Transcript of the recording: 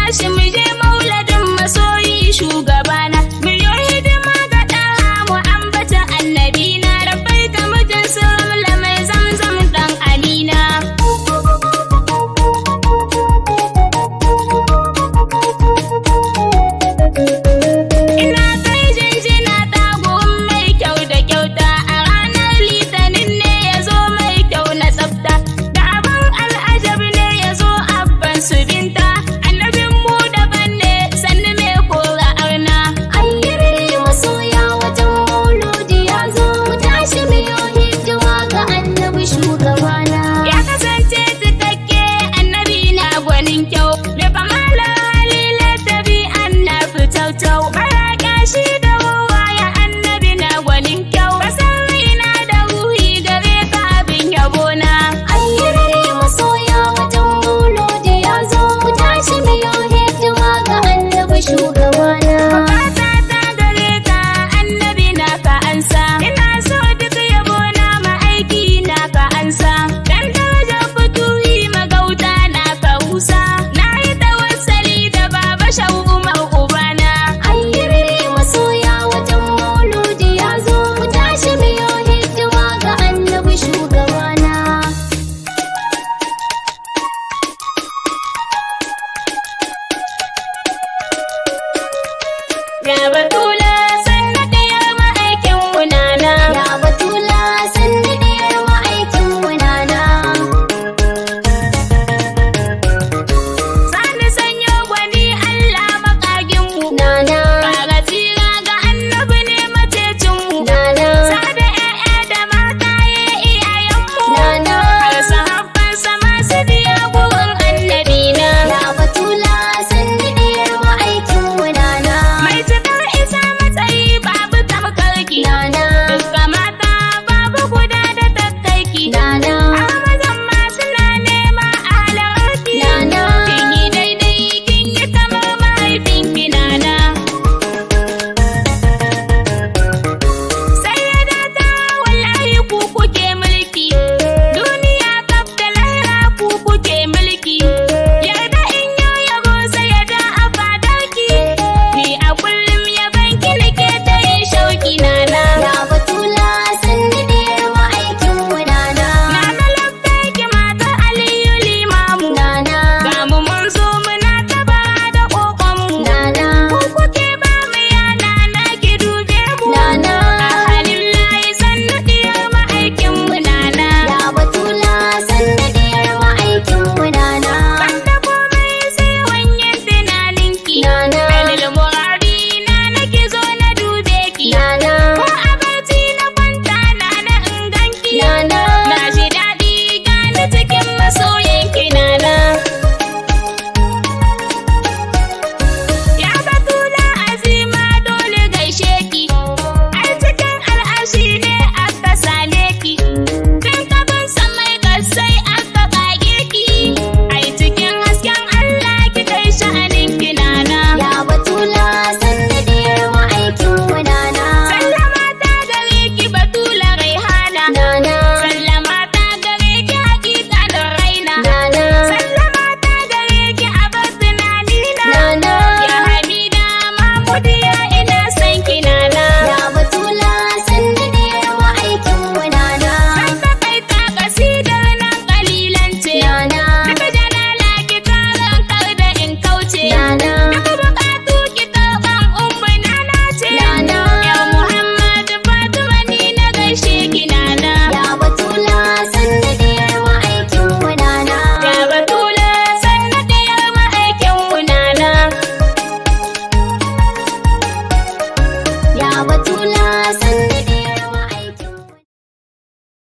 tashi mu je mauladin masoyi shugabana. Mu yi hidima ga ɗaha mu ambata annabina. Rabbai ka mutan samla mai zamzam ɗan Amina. Ina kai jinjina tagun mai kyau da kyauta. A ranar litinin ne ya zo mai kyau na tsafta. Da abin al'ajab ne ya zo abban su binta. Annabin mu daban ne sannu mai kora arna. Ayyar masoya wajen mauludi ya zo, mu tashi mu yi hidima ga annabi shugabana. Ya kasance cikakke annabi na gwanin kyau. Da kamala halila tabi'an na fitautau. Mara gashi